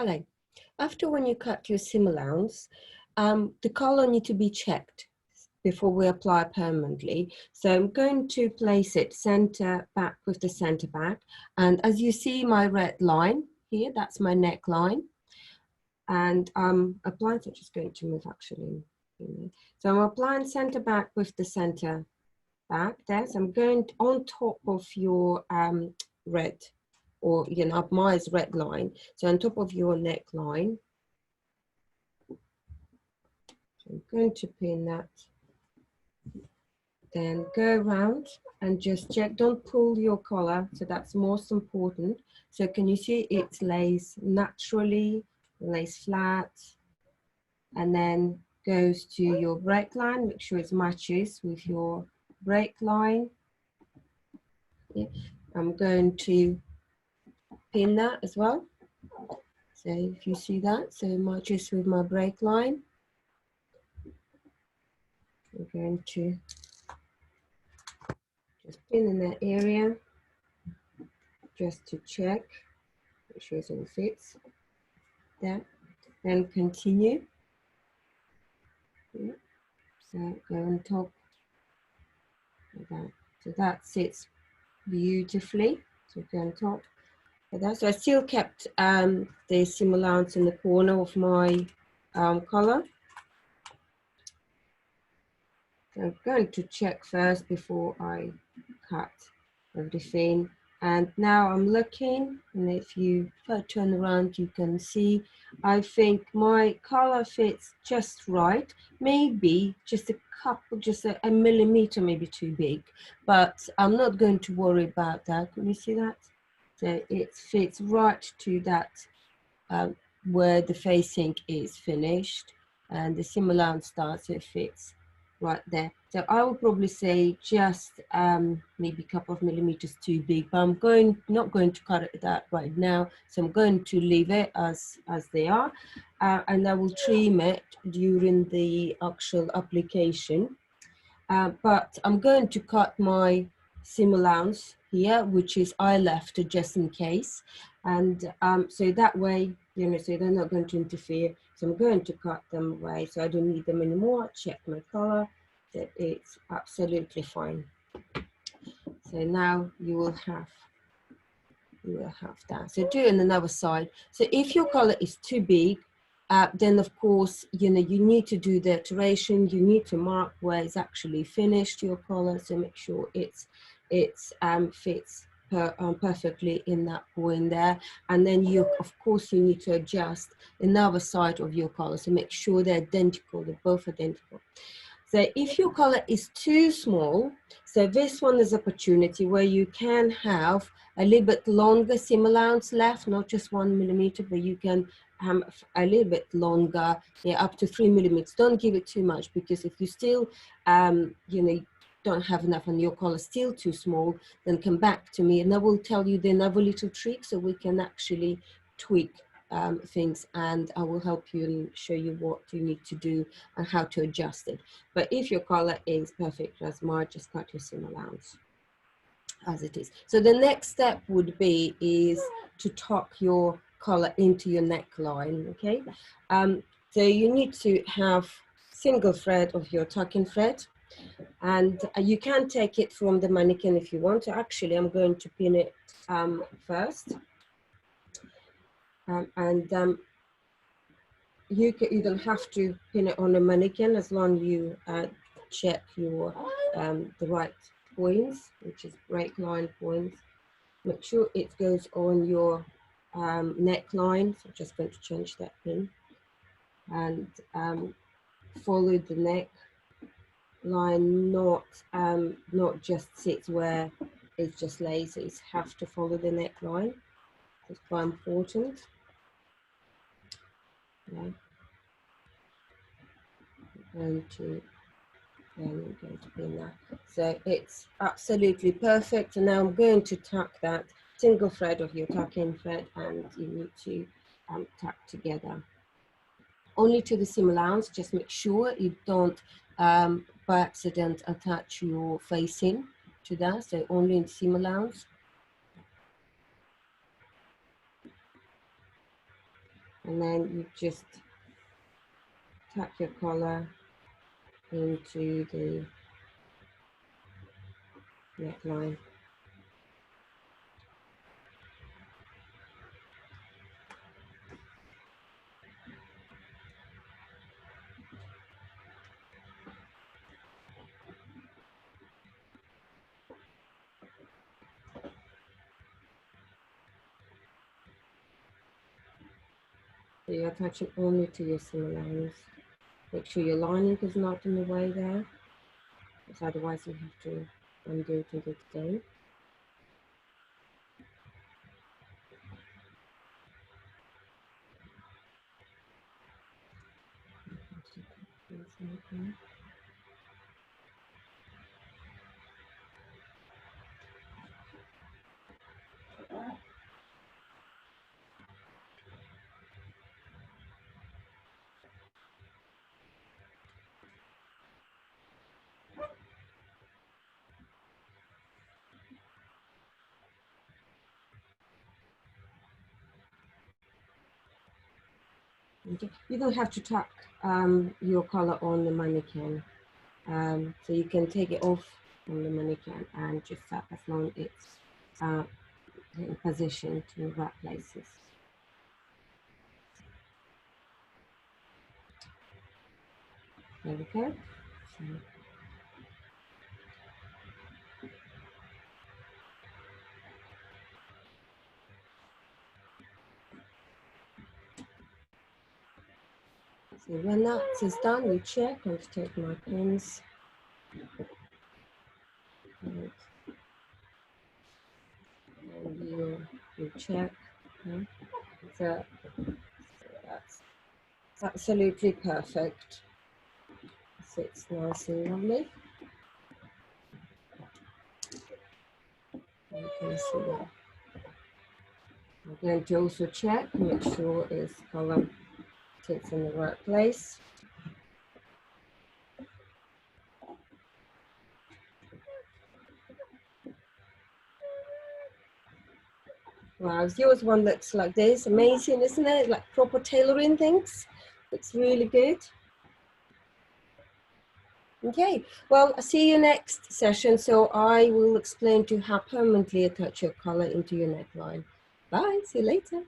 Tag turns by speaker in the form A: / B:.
A: Hello. After when you cut your seam allowance, the color need to be checked before we apply permanently. So I'm going to place it center back with the center back. And as you see my red line here, that's my neckline. And I'm applying, so I'm just going to move actually. So I'm applying center back with the center back there. So I'm going on top of your red, or mine is red line. So on top of your neckline, so I'm going to pin that. Then go around and just check, don't pull your collar, so that's most important. So can you see it lays naturally, lays flat, and then goes to your break line, make sure it matches with your break line. Yeah. I'm going to pin that as well. So if you see that, so it matches with my break line. I'm going to just pin in that area just to check, make sure it all fits there. Then continue. Yeah. So go on top like that. So that sits beautifully. So go on top like that. So I still kept the seam allowance in the corner of my collar. So I'm going to check first before I cut everything. And now I'm looking, and if you turn around, you can see, I think my collar fits just right. Maybe just a couple, just a millimeter, maybe too big, but I'm not going to worry about that. Can you see that? So it fits right to that where the facing is finished, and the seam allowance starts, so it fits right there. So I would probably say just maybe a couple of millimeters too big, but I'm not going to cut it that right now. So I'm going to leave it as they are, and I will trim it during the actual application. But I'm going to cut my seam allowance here, which is I left just in case, and so that way, so they're not going to interfere. So I'm going to cut them away, so I don't need them anymore. Check my color, that it's absolutely fine. So now you will have that. So do it on another side. So if your color is too big, then of course, you need to do the iteration. You need to mark where it's actually finished your collar, so make sure it's fits perfectly in that point there. And then of course you need to adjust another side of your collar, so make sure they're identical. They're both identical. So if your collar is too small, so this one is opportunity where you can have a little bit longer seam allowance left, not just 1 millimeter, but you can have a little bit longer, up to 3 millimeters. Don't give it too much, because if you still, don't have enough and your collar is still too small, then come back to me and I will tell you the another little trick so we can actually tweak things, and I will help you and show you what you need to do and how to adjust it. But if your collar is perfect as mine, just cut your seam allowance as it is. So the next step would be is to tuck your collar into your neckline, okay? So you need to have single thread of your tucking thread, and you can take it from the mannequin if you want to. Actually, I'm going to pin it first. You don't have to pin it on a mannequin as long as you check your the right points, which is break line points. Make sure it goes on your neckline. So I'm just going to change that pin, and follow the neck line, not just sit where it just lays. It's have to follow the neckline. It's quite important. Yeah. I'm going to pin that. So it's absolutely perfect. And now I'm going to tuck that single thread of your tuck-in thread, and you need to tuck together. Only to the seam allowance, just make sure you don't by accident attach your facing to that. So only in seam allowance. and then you just tuck your collar into the neckline. So you're attaching only to your seam allowance. Make sure your lining is not in the way there, because otherwise you have to undo it and do it again. Okay. You don't have to tuck your collar on the mannequin, so you can take it off from the mannequin and just tuck as long as it's in position to the right places. There we go. So when that is done, you check. I'm going to take my pins. And you check. Okay. So that's absolutely perfect. Sits nice and lovely. You can see that. I'm going to also check, make sure its color sits in the right place. Wow, yours one looks like this. Amazing, isn't it? Like proper tailoring things. Looks really good. Okay, well, I'll see you next session. So I will explain to you how permanently attach your collar into your neckline. Bye, see you later.